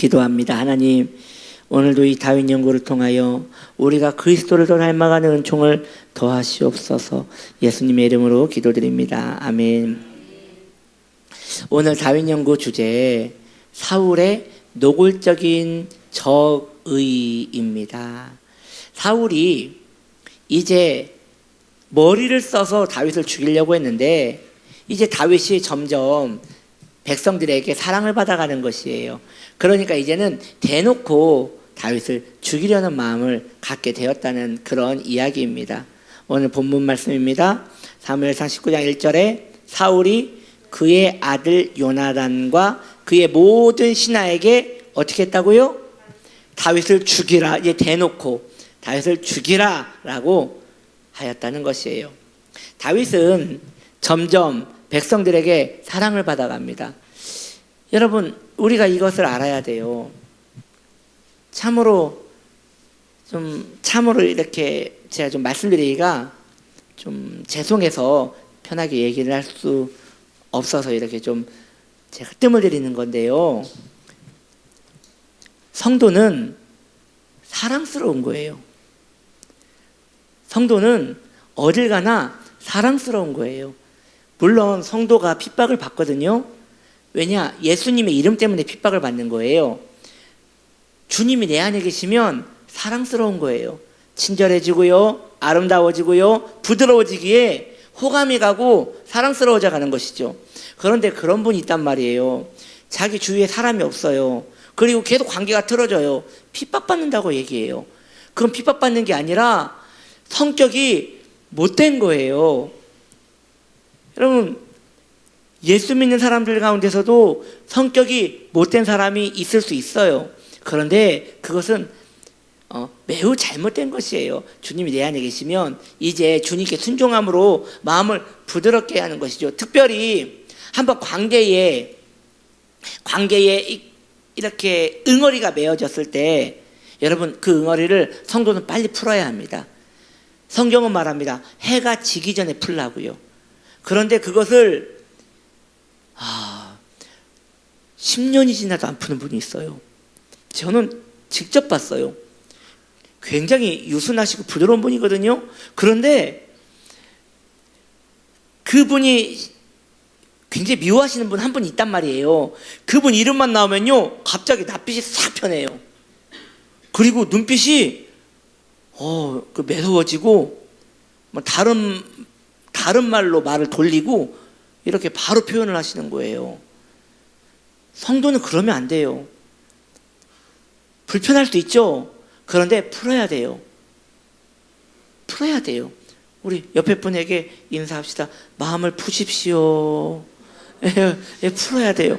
기도합니다. 하나님, 오늘도 이 다윗 연구를 통하여 우리가 그리스도를 더 닮아가는 은총을 더하시옵소서. 예수님의 이름으로 기도드립니다. 아멘. 오늘 다윗 연구 주제, 사울의 노골적인 적의입니다. 사울이 이제 머리를 써서 다윗을 죽이려고 했는데, 이제 다윗이 점점 백성들에게 사랑을 받아가는 것이에요. 그러니까 이제는 대놓고 다윗을 죽이려는 마음을 갖게 되었다는 그런 이야기입니다. 오늘 본문 말씀입니다. 사무엘상 19장 1절에 사울이 그의 아들 요나단과 그의 모든 신하에게 어떻게 했다고요? 다윗을 죽이라. 이제 대놓고 다윗을 죽이라 라고 하였다는 것이에요. 다윗은 점점 백성들에게 사랑을 받아갑니다. 여러분, 우리가 이것을 알아야 돼요. 참으로 이렇게 제가 좀 말씀드리기가 좀 죄송해서 편하게 얘기를 할 수 없어서 이렇게 좀 제가 뜸을 들이는 건데요. 성도는 사랑스러운 거예요. 성도는 어딜 가나 사랑스러운 거예요. 물론 성도가 핍박을 받거든요. 왜냐? 예수님의 이름 때문에 핍박을 받는 거예요. 주님이 내 안에 계시면 사랑스러운 거예요. 친절해지고요, 아름다워지고요, 부드러워지기에 호감이 가고 사랑스러워져 가는 것이죠. 그런데 그런 분이 있단 말이에요. 자기 주위에 사람이 없어요. 그리고 계속 관계가 틀어져요. 핍박받는다고 얘기해요. 그건 핍박받는 게 아니라 성격이 못된 거예요. 여러분, 예수 믿는 사람들 가운데서도 성격이 못된 사람이 있을 수 있어요. 그런데 그것은 매우 잘못된 것이에요. 주님이 내 안에 계시면 이제 주님께 순종함으로 마음을 부드럽게 하는 것이죠. 특별히 한번 관계에 이렇게 응어리가 맺어졌을 때, 여러분, 그 응어리를 성도는 빨리 풀어야 합니다. 성경은 말합니다. 해가 지기 전에 풀라고요. 그런데 그것을 10년이 지나도 안 푸는 분이 있어요. 저는 직접 봤어요. 굉장히 유순하시고 부드러운 분이거든요. 그런데 그분이 굉장히 미워하시는 분 한 분 있단 말이에요. 그분 이름만 나오면요, 갑자기 낯빛이 싹 변해요. 그리고 눈빛이 매서워지고 다른 말로 말을 돌리고 이렇게 바로 표현을 하시는 거예요. 성도는 그러면 안 돼요. 불편할 수 있죠. 그런데 풀어야 돼요. 우리 옆에 분에게 인사합시다. 마음을 푸십시오. 풀어야 돼요.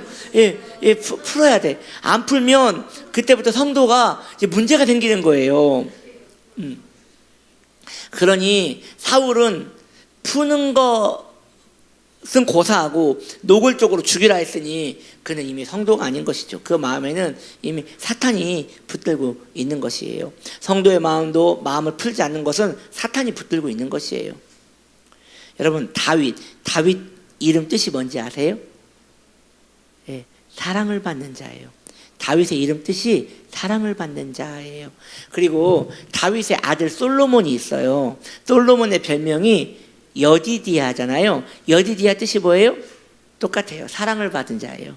풀어야 돼. 안 풀면 그때부터 성도가 이제 문제가 생기는 거예요. 그러니 사울은 푸는 것은 고사하고 노골적으로 죽이라 했으니 그는 이미 성도가 아닌 것이죠. 그 마음에는 이미 사탄이 붙들고 있는 것이에요. 성도의 마음도 마음을 풀지 않는 것은 사탄이 붙들고 있는 것이에요. 여러분, 다윗 이름 뜻이 뭔지 아세요? 사랑을 받는 자예요. 다윗의 이름 뜻이 사랑을 받는 자예요. 그리고 다윗의 아들 솔로몬이 있어요. 솔로몬의 별명이 여디디아잖아요. 여디디아 뜻이 뭐예요? 똑같아요. 사랑을 받은 자예요.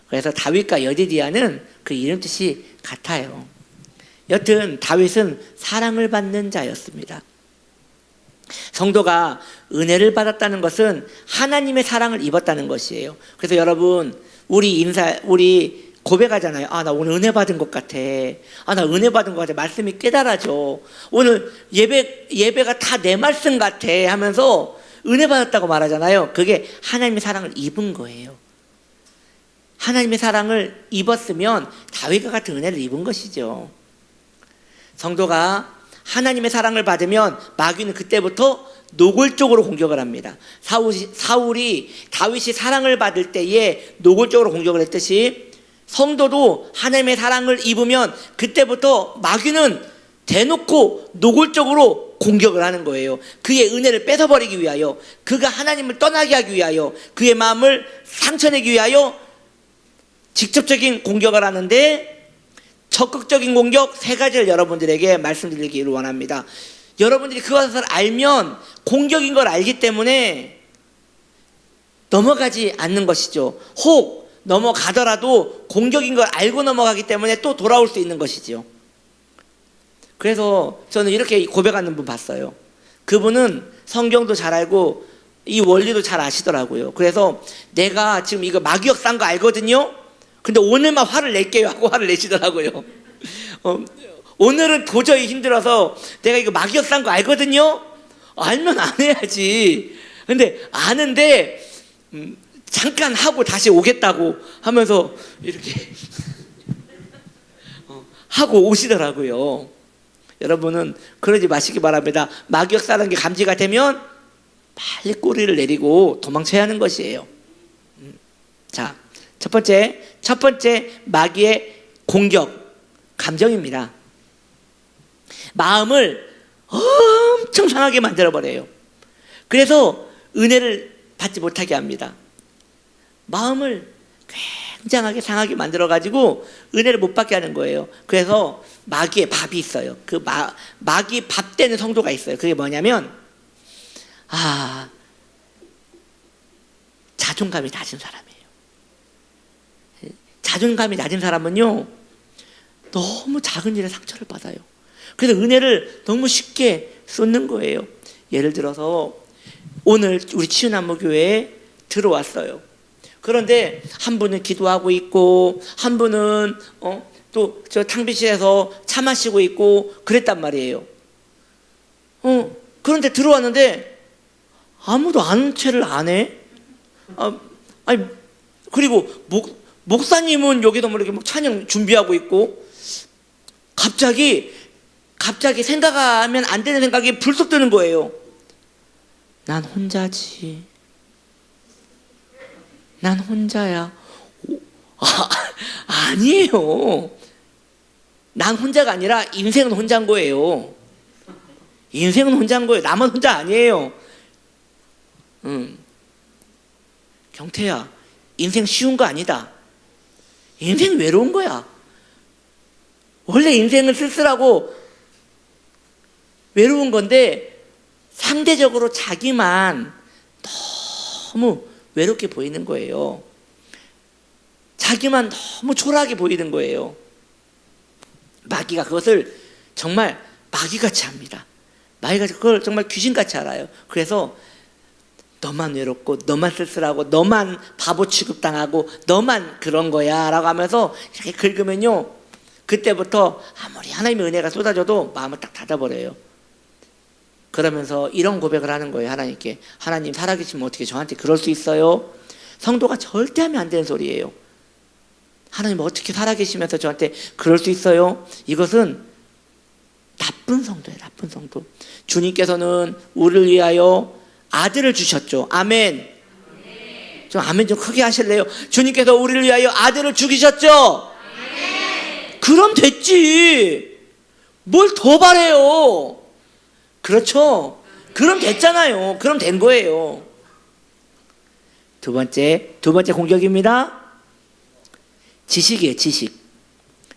그래서 다윗과 여디디아는 그 이름 뜻이 같아요. 여튼 다윗은 사랑을 받는 자였습니다. 성도가 은혜를 받았다는 것은 하나님의 사랑을 입었다는 것이에요. 그래서 여러분, 우리 고백하잖아요. 나 오늘 은혜 받은 것 같아. 나 은혜 받은 것 같아. 말씀이 깨달아져. 오늘 예배가 다 내 말씀 같아 하면서 은혜 받았다고 말하잖아요. 그게 하나님의 사랑을 입은 거예요. 하나님의 사랑을 입었으면 다윗과 같은 은혜를 입은 것이죠. 성도가 하나님의 사랑을 받으면 마귀는 그때부터 노골적으로 공격을 합니다. 사울이 다윗이 사랑을 받을 때에 노골적으로 공격을 했듯이 성도도 하나님의 사랑을 입으면 그때부터 마귀는 대놓고 노골적으로 공격을 하는 거예요. 그의 은혜를 뺏어버리기 위하여, 그가 하나님을 떠나게 하기 위하여, 그의 마음을 상처내기 위하여 직접적인 공격을 하는데, 적극적인 공격 세 가지를 여러분들에게 말씀드리기를 원합니다. 여러분들이 그것을 알면 공격인 걸 알기 때문에 넘어가지 않는 것이죠. 혹 넘어가더라도 공격인 걸 알고 넘어가기 때문에 또 돌아올 수 있는 것이죠. 그래서 저는 이렇게 고백하는 분 봤어요. 그분은 성경도 잘 알고 이 원리도 잘 아시더라고요. 그래서 내가 지금 이거 마귀역 싼 거 알거든요. 근데 오늘만 화를 낼게요 하고 화를 내시더라고요. 오늘은 도저히 힘들어서 내가 이거 마귀역 싼 거 알거든요. 알면 안 해야지. 근데 아는데 잠깐 하고 다시 오겠다고 하면서 이렇게 하고 오시더라고요. 여러분은 그러지 마시기 바랍니다. 마귀역 싸는 게 감지가 되면 빨리 꼬리를 내리고 도망쳐야 하는 것이에요. 자, 첫 번째 마귀의 공격, 감정입니다. 마음을 엄청 상하게 만들어버려요. 그래서 은혜를 받지 못하게 합니다. 마음을 굉장하게 상하게 만들어가지고 은혜를 못 받게 하는 거예요. 그래서 마귀의 밥이 있어요. 그 마귀 밥 되는 성도가 있어요. 그게 뭐냐면 자존감이 낮은 사람이에요. 자존감이 낮은 사람은요 너무 작은 일에 상처를 받아요. 그래서 은혜를 너무 쉽게 쏟는 거예요. 예를 들어서 오늘 우리 치유나무교회에 들어왔어요. 그런데 한 분은 기도하고 있고 한 분은 또 저 탕비실에서 차 마시고 있고 그랬단 말이에요. 그런데 들어왔는데 아무도 아는 체를 안 해. 아니 그리고 목사님은 여기도 뭐 이렇게 막 찬양 준비하고 있고 갑자기 생각하면 안 되는 생각이 불쑥 드는 거예요. 난 혼자지. 난 혼자야. 아니에요. 난 혼자가 아니라 인생은 혼자인 거예요. 인생은 혼자인 거예요. 나만 혼자 아니에요. 경태야, 인생 쉬운 거 아니다. 인생 외로운 거야. 원래 인생은 쓸쓸하고 외로운 건데 상대적으로 자기만 너무 외롭게 보이는 거예요. 자기만 너무 초라하게 보이는 거예요. 마귀가 그것을 정말 마귀같이 합니다. 마귀가 그걸 정말 귀신같이 알아요. 그래서 너만 외롭고 너만 쓸쓸하고 너만 바보 취급당하고 너만 그런 거야 라고 하면서 이렇게 긁으면요 그때부터 아무리 하나님의 은혜가 쏟아져도 마음을 딱 닫아버려요. 그러면서 이런 고백을 하는 거예요. 하나님께. 하나님 살아계시면 어떻게 저한테 그럴 수 있어요? 성도가 절대 하면 안 되는 소리예요. 하나님 어떻게 살아계시면서 저한테 그럴 수 있어요? 이것은 나쁜 성도예요. 나쁜 성도. 주님께서는 우리를 위하여 아들을 주셨죠. 아멘. 좀 아멘 좀 크게 하실래요? 주님께서 우리를 위하여 아들을 죽이셨죠. 아멘. 그럼 됐지. 뭘 더 바래요? 그렇죠. 그럼 됐잖아요. 그럼 된 거예요. 두 번째 공격입니다. 지식이에요.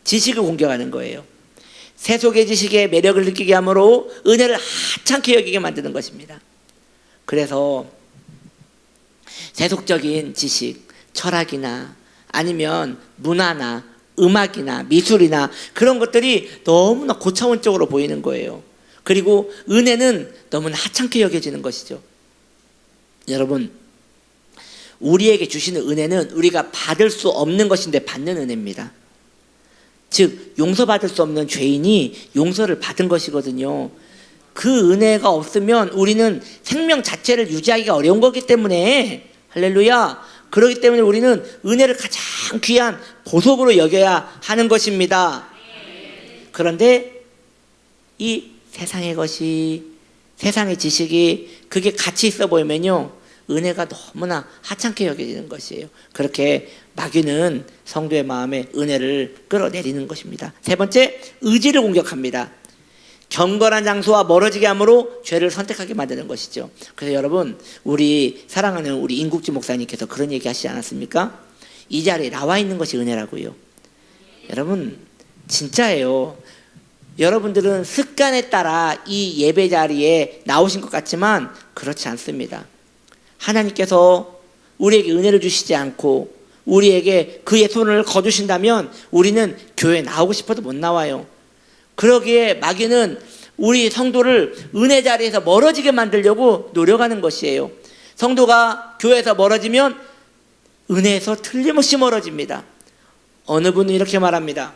지식을 공격하는 거예요. 세속의 지식에 매력을 느끼게 함으로 은혜를 하찮게 여기게 만드는 것입니다. 그래서 세속적인 지식, 철학이나 아니면 문화나 음악이나 미술이나 그런 것들이 너무나 고차원적으로 보이는 거예요. 그리고 은혜는 너무나 하찮게 여겨지는 것이죠. 여러분, 우리에게 주시는 은혜는 우리가 받을 수 없는 것인데 받는 은혜입니다. 즉 용서받을 수 없는 죄인이 용서를 받은 것이거든요. 그 은혜가 없으면 우리는 생명 자체를 유지하기가 어려운 거기 때문에 할렐루야. 그렇기 때문에 우리는 은혜를 가장 귀한 보석으로 여겨야 하는 것입니다. 그런데 이 세상의 것이, 세상의 지식이 그게 가치 있어 보이면요 은혜가 너무나 하찮게 여겨지는 것이에요. 그렇게 마귀는 성도의 마음에 은혜를 끌어내리는 것입니다. 세 번째, 의지를 공격합니다. 경건한 장소와 멀어지게 함으로 죄를 선택하게 만드는 것이죠. 그래서 여러분, 우리 사랑하는 우리 인국지 목사님께서 그런 얘기 하시지 않았습니까? 이 자리에 나와 있는 것이 은혜라고요. 여러분, 진짜예요. 여러분들은 습관에 따라 이 예배 자리에 나오신 것 같지만 그렇지 않습니다. 하나님께서 우리에게 은혜를 주시지 않고 우리에게 그의 손을 거두신다면 우리는 교회에 나오고 싶어도 못 나와요. 그러기에 마귀는 우리 성도를 은혜 자리에서 멀어지게 만들려고 노력하는 것이에요. 성도가 교회에서 멀어지면 은혜에서 틀림없이 멀어집니다. 어느 분은 이렇게 말합니다.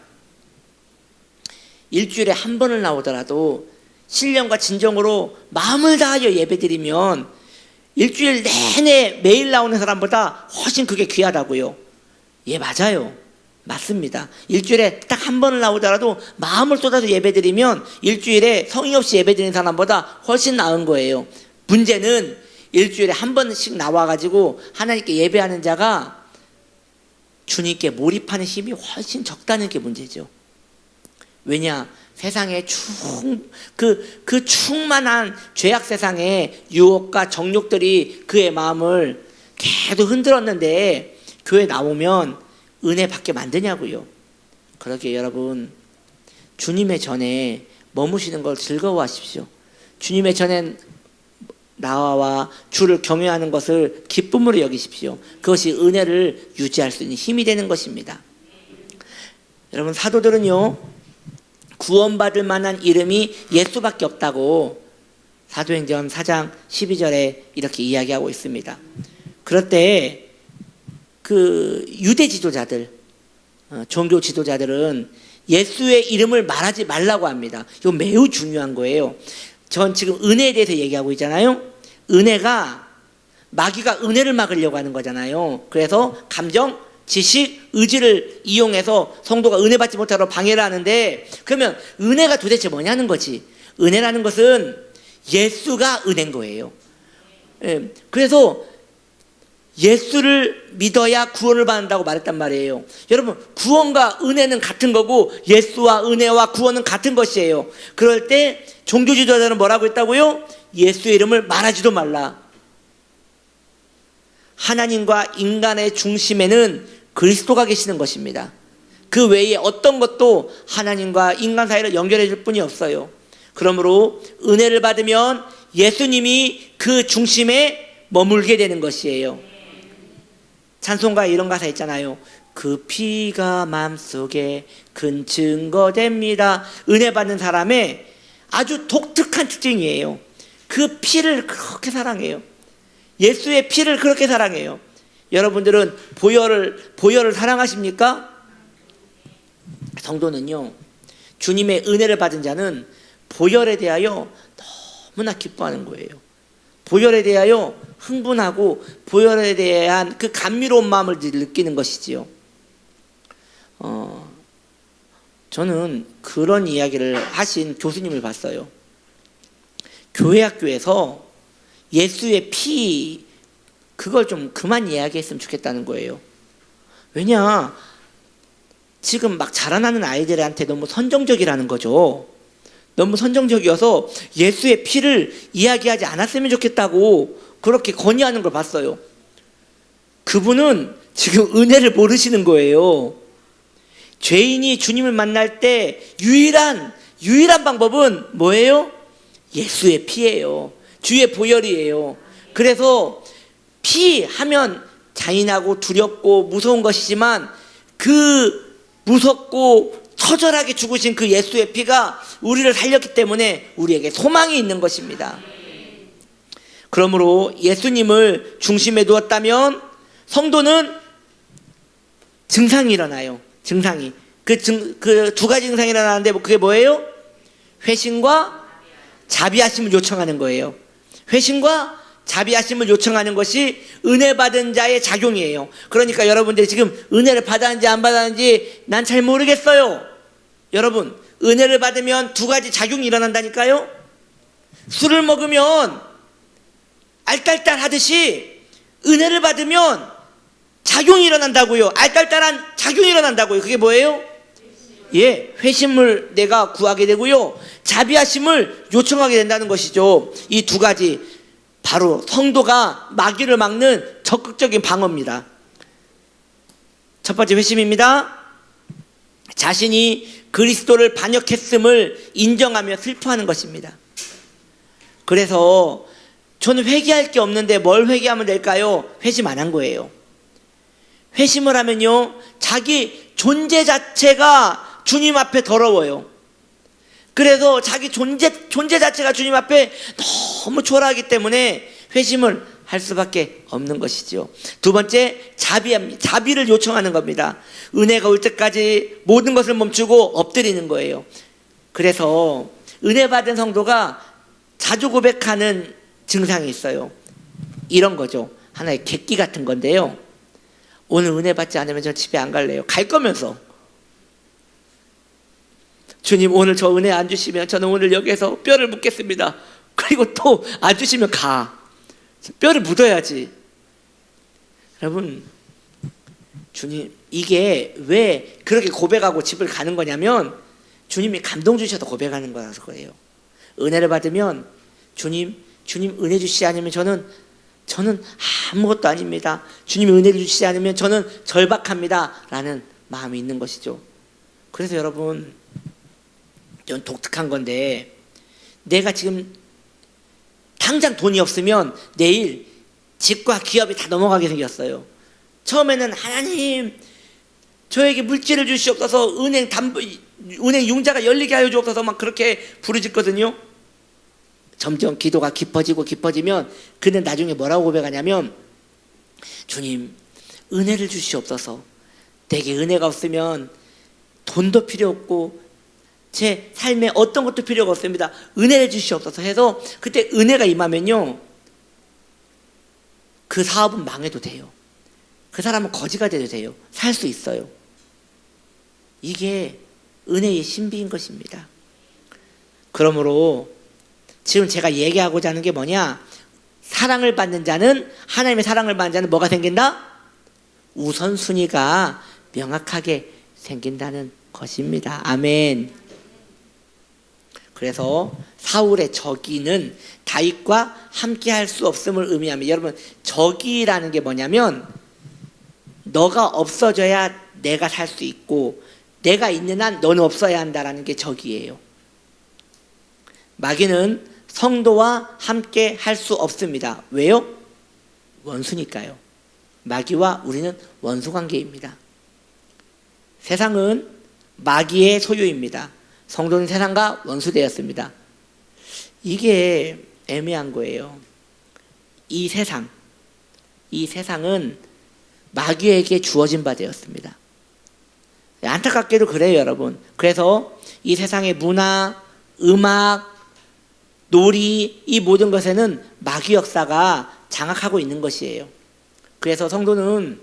일주일에 한 번을 나오더라도 신령과 진정으로 마음을 다하여 예배드리면 일주일 내내 매일 나오는 사람보다 훨씬 그게 귀하다고요. 예, 맞아요. 맞습니다. 일주일에 딱 한 번을 나오더라도 마음을 쏟아서 예배드리면 일주일에 성의 없이 예배드리는 사람보다 훨씬 나은 거예요. 문제는 일주일에 한 번씩 나와가지고 하나님께 예배하는 자가 주님께 몰입하는 힘이 훨씬 적다는 게 문제죠. 왜냐? 세상에 그 충만한 죄악 세상에 유혹과 정욕들이 그의 마음을 계속 흔들었는데 교회 나오면 은혜 받게 만드냐고요. 그러기에 여러분, 주님의 전에 머무시는 걸 즐거워하십시오. 주님의 전에 나와 주를 경외하는 것을 기쁨으로 여기십시오. 그것이 은혜를 유지할 수 있는 힘이 되는 것입니다. 여러분, 사도들은요 구원받을 만한 이름이 예수밖에 없다고 사도행전 4장 12절에 이렇게 이야기하고 있습니다. 그럴 때 그 유대 지도자들, 종교 지도자들은 예수의 이름을 말하지 말라고 합니다. 이거 매우 중요한 거예요. 전 지금 은혜에 대해서 얘기하고 있잖아요. 은혜가 마귀가 은혜를 막으려고 하는 거잖아요. 그래서 감정, 지식, 의지를 이용해서 성도가 은혜 받지 못하도록 방해를 하는데, 그러면 은혜가 도대체 뭐냐는 거지. 은혜라는 것은 예수가 은혜인 거예요. 예, 그래서 예수를 믿어야 구원을 받는다고 말했단 말이에요. 여러분, 구원과 은혜는 같은 거고 예수와 은혜와 구원은 같은 것이에요. 그럴 때 종교 지도자들은 뭐라고 했다고요? 예수의 이름을 말하지도 말라. 하나님과 인간의 중심에는 그리스도가 계시는 것입니다. 그 외에 어떤 것도 하나님과 인간 사이를 연결해 줄 뿐이 없어요. 그러므로 은혜를 받으면 예수님이 그 중심에 머물게 되는 것이에요. 찬송가에 이런 가사 있잖아요. 그 피가 마음속에 큰 증거됩니다. 은혜 받는 사람의 아주 독특한 특징이에요. 그 피를 그렇게 사랑해요. 예수의 피를 그렇게 사랑해요. 여러분들은 보혈을 사랑하십니까? 성도는요, 주님의 은혜를 받은 자는 보혈에 대하여 너무나 기뻐하는 거예요. 보혈에 대하여 흥분하고 보혈에 대한 그 감미로운 마음을 느끼는 것이지요. 저는 그런 이야기를 하신 교수님을 봤어요. 교회 학교에서 예수의 피, 그걸 좀 그만 이야기했으면 좋겠다는 거예요. 왜냐, 지금 막 자라나는 아이들한테 너무 선정적이라는 거죠. 너무 선정적이어서 예수의 피를 이야기하지 않았으면 좋겠다고 그렇게 건의하는 걸 봤어요. 그분은 지금 은혜를 모르시는 거예요. 죄인이 주님을 만날 때 유일한 방법은 뭐예요? 예수의 피예요. 주의 보혈이에요. 그래서 피 하면 잔인하고 두렵고 무서운 것이지만 그 무섭고 처절하게 죽으신 그 예수의 피가 우리를 살렸기 때문에 우리에게 소망이 있는 것입니다. 그러므로 예수님을 중심에 두었다면 성도는 증상이 일어나요. 증상이. 그 두 가지 증상이 일어나는데 그게 뭐예요? 회심과 자비하심을 요청하는 거예요. 회심과 자비하심을 요청하는 것이 은혜 받은 자의 작용이에요. 그러니까 여러분들이 지금 은혜를 받았는지 안 받았는지 난 잘 모르겠어요. 여러분, 은혜를 받으면 두 가지 작용이 일어난다니까요. 술을 먹으면 알딸딸 하듯이 은혜를 받으면 작용이 일어난다고요. 알딸딸한 작용이 일어난다고요. 그게 뭐예요? 예, 회심을 내가 구하게 되고요, 자비하심을 요청하게 된다는 것이죠. 이 두 가지 바로 성도가 마귀를 막는 적극적인 방어입니다. 첫 번째 회심입니다. 자신이 그리스도를 반역했음을 인정하며 슬퍼하는 것입니다. 그래서 저는 회개할 게 없는데 뭘 회개하면 될까요? 회심 안 한 거예요. 회심을 하면요, 자기 존재 자체가 주님 앞에 더러워요. 그래서 자기 존재 자체가 주님 앞에 너무 초라하기 때문에 회심을 할 수밖에 없는 것이죠. 두 번째, 자비를 요청하는 겁니다. 은혜가 올 때까지 모든 것을 멈추고 엎드리는 거예요. 그래서 은혜 받은 성도가 자주 고백하는 증상이 있어요. 이런 거죠. 하나의 객기 같은 건데요. 오늘 은혜 받지 않으면 저 집에 안 갈래요. 갈 거면서. 주님, 오늘 저 은혜 안 주시면 저는 오늘 여기에서 뼈를 묻겠습니다. 그리고 또 안 주시면 가. 뼈를 묻어야지. 여러분, 주님, 이게 왜 그렇게 고백하고 집을 가는 거냐면 주님이 감동 주셔서 고백하는 거라서 그래요. 은혜를 받으면 주님 은혜 주시지 않으면 저는 아무것도 아닙니다. 주님이 은혜를 주시지 않으면 저는 절박합니다 라는 마음이 있는 것이죠. 그래서 여러분, 좀 독특한 건데, 내가 지금 당장 돈이 없으면 내일 집과 기업이 다 넘어가게 생겼어요. 처음에는 하나님, 저에게 물질을 주시옵소서, 은행 융자가 열리게 하여 주옵소서 막 그렇게 부르짖거든요. 점점 기도가 깊어지면 그는 나중에 뭐라고 고백하냐면, 주님, 은혜를 주시옵소서. 내게 은혜가 없으면 돈도 필요 없고 제 삶에 어떤 것도 필요가 없습니다. 은혜를 주시옵소서 해서 그때 은혜가 임하면요, 그 사업은 망해도 돼요. 그 사람은 거지가 돼도 돼요. 살 수 있어요. 이게 은혜의 신비인 것입니다. 그러므로 지금 제가 얘기하고자 하는 게 뭐냐, 사랑을 받는 자는, 하나님의 사랑을 받는 자는 뭐가 생긴다? 우선순위가 명확하게 생긴다는 것입니다. 아멘. 그래서 사울의 적이는 다윗과 함께 할 수 없음을 의미합니다. 여러분, 적이라는 게 뭐냐면 너가 없어져야 내가 살 수 있고 내가 있는 한 너는 없어야 한다라는 게 적이에요. 마귀는 성도와 함께 할 수 없습니다. 왜요? 원수니까요. 마귀와 우리는 원수 관계입니다. 세상은 마귀의 소유입니다. 성도는 세상과 원수되었습니다. 이게 애매한 거예요. 이 세상은 마귀에게 주어진 바 되었습니다. 안타깝게도 그래요, 여러분. 그래서 이 세상의 문화, 음악, 놀이, 이 모든 것에는 마귀 역사가 장악하고 있는 것이에요. 그래서 성도는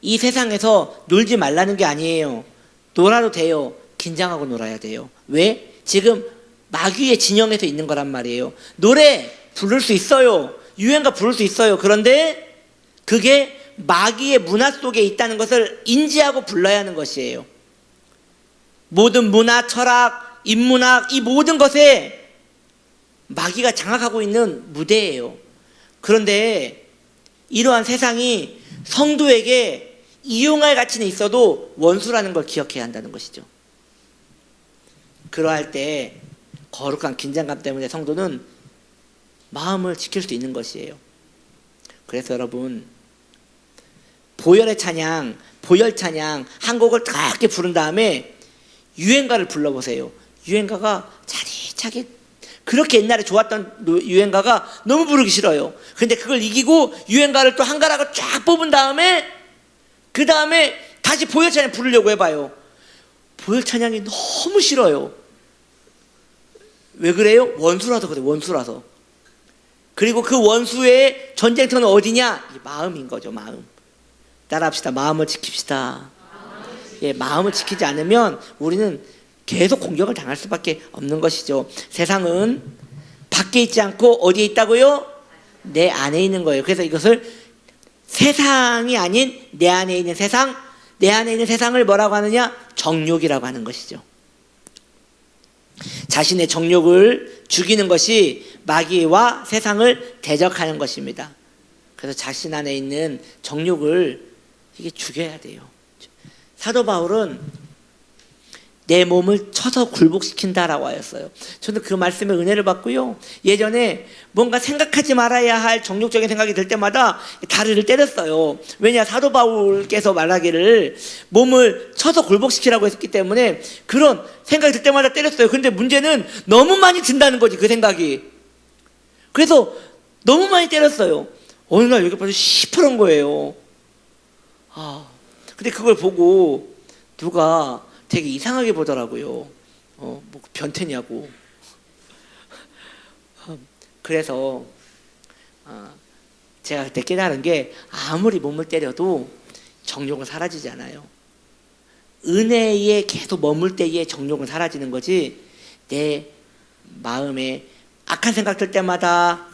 이 세상에서 놀지 말라는 게 아니에요. 놀아도 돼요. 긴장하고 놀아야 돼요. 왜? 지금 마귀의 진영에서 있는 거란 말이에요. 노래 부를 수 있어요. 유행가 부를 수 있어요. 그런데 그게 마귀의 문화 속에 있다는 것을 인지하고 불러야 하는 것이에요. 모든 문화, 철학, 인문학, 이 모든 것에 마귀가 장악하고 있는 무대예요. 그런데 이러한 세상이 성도에게 이용할 가치는 있어도 원수라는 걸 기억해야 한다는 것이죠. 그러할 때 거룩한 긴장감 때문에 성도는 마음을 지킬 수 있는 것이에요. 그래서 여러분, 보혈 찬양 한 곡을 다 부른 다음에 유행가를 불러보세요. 유행가가 차디차게, 그렇게 옛날에 좋았던 유행가가 너무 부르기 싫어요. 근데 그걸 이기고 유행가를 또 한 가락을 쫙 뽑은 다음에 그 다음에 다시 보혈 찬양 부르려고 해봐요. 보혈 찬양이 너무 싫어요. 왜 그래요? 원수라서 그래요. 원수라서. 그리고 그 원수의 전쟁터는 어디냐? 이 마음인 거죠. 마음. 따라합시다. 마음을 지킵시다. 예, 마음을 지키지 않으면 우리는 계속 공격을 당할 수밖에 없는 것이죠. 세상은 밖에 있지 않고 어디에 있다고요? 내 안에 있는 거예요. 그래서 이것을 세상이 아닌 내 안에 있는 세상, 내 안에 있는 세상을 뭐라고 하느냐? 정욕이라고 하는 것이죠. 자신의 정욕을 죽이는 것이 마귀와 세상을 대적하는 것입니다. 그래서 자신 안에 있는 정욕을 이게 죽여야 돼요. 사도 바울은 내 몸을 쳐서 굴복시킨다라고 하였어요. 저는 그 말씀에 은혜를 받고요. 예전에 뭔가 생각하지 말아야 할 정욕적인 생각이 들 때마다 다리를 때렸어요. 왜냐, 사도 바울께서 말하기를 몸을 쳐서 굴복시키라고 했기 때문에 그런 생각이 들 때마다 때렸어요. 근데 문제는 너무 많이 든다는 거지, 그 생각이. 그래서 너무 많이 때렸어요. 어느 날 여기 벌써 시퍼런 거예요. 근데 그걸 보고 누가 되게 이상하게 보더라고요. 뭐 변태냐고. 그래서 제가 그때 깨달은 게 아무리 몸을 때려도 정욕은 사라지지 않아요. 은혜에 계속 머물 때에 정욕은 사라지는 거지, 내 마음에 악한 생각 들 때마다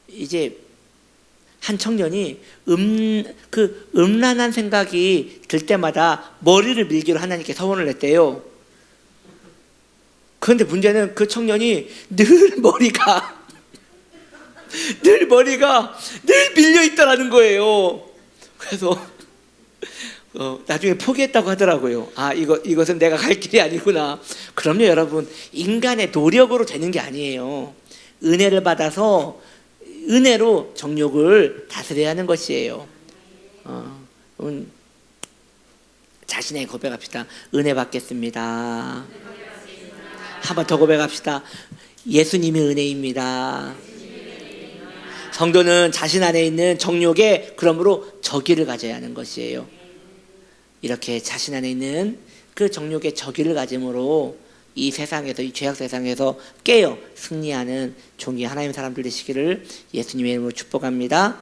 이제 한 청년이 음란한 생각이 들 때마다 머리를 밀기로 하나님께 서원을 했대요. 그런데 문제는 그 청년이 늘 머리가 늘 밀려 있더라는 거예요. 그래서 나중에 포기했다고 하더라고요. 이것은 내가 갈 길이 아니구나. 그럼요, 여러분. 인간의 노력으로 되는 게 아니에요. 은혜를 받아서 은혜로 정욕을 다스려야 하는 것이에요. 자신의 고백합시다. 은혜 받겠습니다. 한 번 더 고백합시다. 예수님이 은혜입니다. 성도는 자신 안에 있는 정욕에 그러므로 저기를 가져야 하는 것이에요. 이렇게 자신 안에 있는 그 정욕의 저기를 가짐으로 이 세상에서, 이 죄악 세상에서 깨어 승리하는 종이 하나님의 사람들 되시기를 예수님의 이름으로 축복합니다.